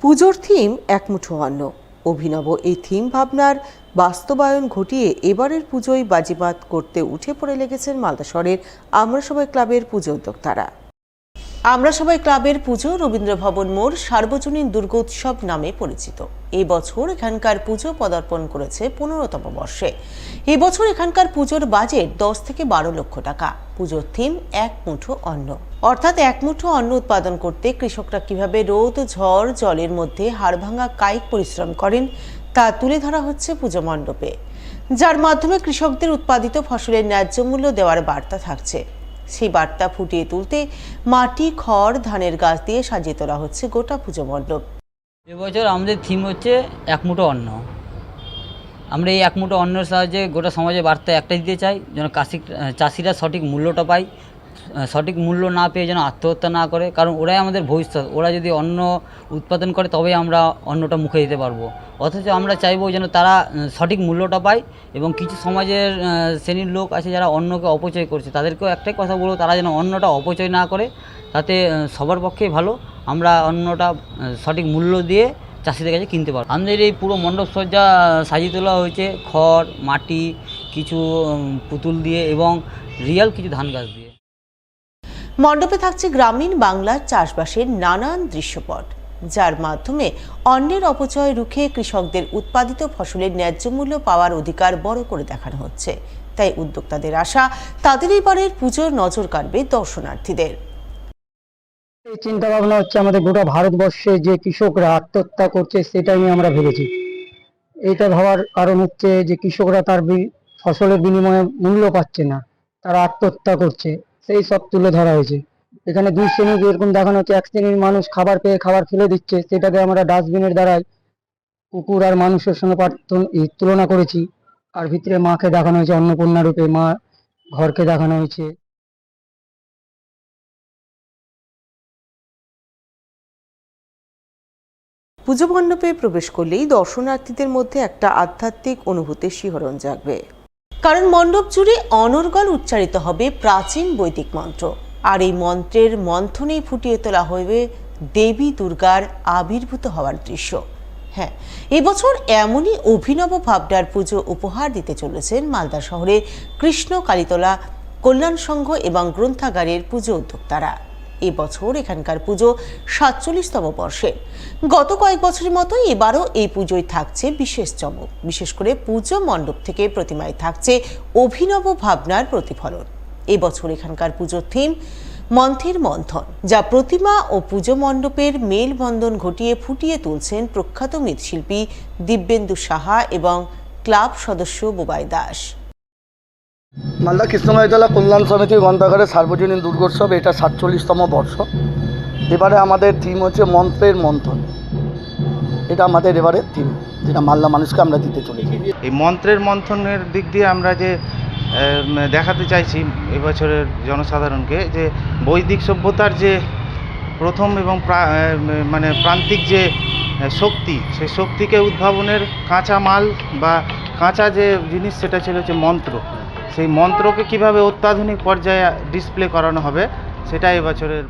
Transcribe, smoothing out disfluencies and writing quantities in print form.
পুজোর থিম এক মুঠো অন্ন। অভিনব এই থিম ভাবনার বাস্তবায়ন ঘটিয়ে এবারের পুজোয় বাজিমাত করতে উঠে পড়ে লেগেছেন মালদা শহরের আমরা সবাই ক্লাবের পুজো উদ্যোক্তারা। আমরা সবাই ক্লাবের পুজো রবীন্দ্র ভবন মোড় সার্বজনীন দুর্গোৎসব নামে পরিচিত। এই বছর এখানকার পুজো পদার্পণ করেছে 15তম বর্ষে। এই বছর এখানকার পুজোর বাজেট 10 থেকে 12 লক্ষ টাকা। পুজোর থিম এক মুঠো অন্ন, অর্থাৎ এক মুঠো অন্ন উৎপাদন করতে কৃষকরা কিভাবে রোদ ঝড় জলের মধ্যে হাড়ভাঙা কায়িক পরিশ্রম করেন তা তুলে ধরা হচ্ছে পুজো মণ্ডপে, যার মাধ্যমে কৃষকদের উৎপাদিত ফসলের ন্যায্য মূল্য দেওয়ার বার্তা থাকছে। সেই বার্তা ফুটিয়ে তুলতে মাটি খড় ধানের গাছ দিয়ে সাজিয়ে তোলা হচ্ছে গোটা পুজো মণ্ডপ। এবছর আমাদের থিম হচ্ছে এক মুঠো অন্ন। আমরা এই এক মুঠো অন্নের সাহায্যে গোটা সমাজে বার্তা একটাই দিতে চাই, যেন চাষিরা সঠিক মূল্যটা পায়, সঠিক মূল্য না পেয়ে যেন আত্মহত্যা না করে, কারণ ওরাই আমাদের ভবিষ্যৎ। ওরা যদি অন্ন উৎপাদন করে তবেই আমরা অন্নটা মুখে দিতে পারবো। অথচ আমরা চাইবো যেন তারা সঠিক মূল্যটা পায়। এবং কিছু সমাজের শ্রেণীর লোক আছে যারা অন্নকে অপচয় করছে, তাদেরকেও একটাই কথা বলবো, তারা যেন অন্নটা অপচয় না করে, তাতে সবার পক্ষেই ভালো। আমরা অন্নটা সঠিক মূল্য দিয়ে চাষিদের কাছে কিনতে পারবো। আমাদের এই পুরো মণ্ডপ সজ্জা সাজিয়ে তোলা হয়েছে খড়, মাটি, কিছু পুতুল দিয়ে এবং রিয়াল কিছু ধান গাছ দিয়ে। মণ্ডপে থাকছে গ্রামীণ বাংলার চাষবাসের নানান দৃশ্যপট, যার মাধ্যমে অন্নের অপচয় রুখে কৃষকদের উৎপাদিত ফসলের ন্যায্য মূল্য পাওয়ার অধিকার বড় করে দেখানো হচ্ছে। তাই উদ্যোক্তাদের আশা, তাদের এবারের পুজোর নজর কাড়বে দর্শনার্থীদের। এই চিন্তা ভাবনা হচ্ছে আমাদের গোটা ভারতবর্ষে যে কৃষকরা আত্মহত্যা করছে সেটাই নিয়ে আমরা ভেবেছি। এইটা ভাবার কারণ হচ্ছে যে কৃষকরা তার ফসলের বিনিময়ে মূল্য পাচ্ছে না, তারা আত্মহত্যা করছে, সেই সব তুলে ধরা হয়েছে। এখানে দুই শ্রেণী যেরকম দেখানো হচ্ছে, এক শ্রেণীর মানুষ খাবার পেয়ে খাবার ফেলে দিচ্ছে, সেটাকে আমরা ডাস্টবিনের দ্বারাই কুকুর আর মানুষের সঙ্গে তুলনা করেছি। আর ভিতরে মাকে দেখানো হয়েছে অন্নপূর্ণা রূপে, মা ঘরকে দেখানো হয়েছে। পুজো মণ্ডপে প্রবেশ করলেই দর্শনার্থীদের মধ্যে একটা আধ্যাত্মিক অনুভূতির শিহরণ জাগবে, কারণ মণ্ডপ জুড়ে অনর্গল উচ্চারিত হবে প্রাচীন বৈদিক মন্ত্র। আর এই মন্ত্রের মন্থনেই ফুটিয়ে তোলা হবে দেবী দুর্গার আবির্ভূত হওয়ার দৃশ্য। হ্যাঁ, এবছর এমনই অভিনব ভাবনার পুজো উপহার দিতে চলেছেন মালদা শহরের কৃষ্ণ কালীতলা কল্যাণ সংঘ এবং গ্রন্থাগারের পুজো উদ্যোক্তারা। এবছর এখানকার পুজো 47তম বর্ষে। গত কয়েক বছরের মতো এবারও এই পুজোয় থাকছে বিশেষ চমক। বিশেষ করে পুজো মণ্ডপ থেকে প্রতিমায় থাকছে অভিনব ভাবনার প্রতিফলন। এবছর এখানকার পুজোর থিম মন্থের মন্থন, যা প্রতিমা ও পুজো মণ্ডপের মেলবন্ধন ঘটিয়ে ফুটিয়ে তুলছেন প্রখ্যাত মৃৎশিল্পী দিব্যেন্দু সাহা এবং ক্লাব সদস্য বুবাই দাস। মালদা কৃষ্ণকালীতলা কল্যাণ সমিতি গ্রন্থাগারের সার্বজনীন দুর্গোৎসব, এটা 47তম বর্ষ। এবারে আমাদের থিম হচ্ছে মন্ত্রের মন্থন। এটা আমাদের এবারের থিম, যেটা মালদা মানুষকে আমরা দিতে চলেছি। এই মন্ত্রের মন্থনের দিক দিয়ে আমরা যে দেখাতে চাইছি এবছরের জনসাধারণকে, যে বৈদিক সভ্যতার যে প্রথম এবং প্রান্তিক যে শক্তি, সেই শক্তিকে উদ্ভাবনের কাঁচা মাল বা কাঁচা যে জিনিস, সেটা ছিল হচ্ছে মন্ত্র। সেই মন্ত্রকে কিভাবে অত্যাধুনিক পর্যায়ে ডিসপ্লে করানো হবে, সেটা এবছরের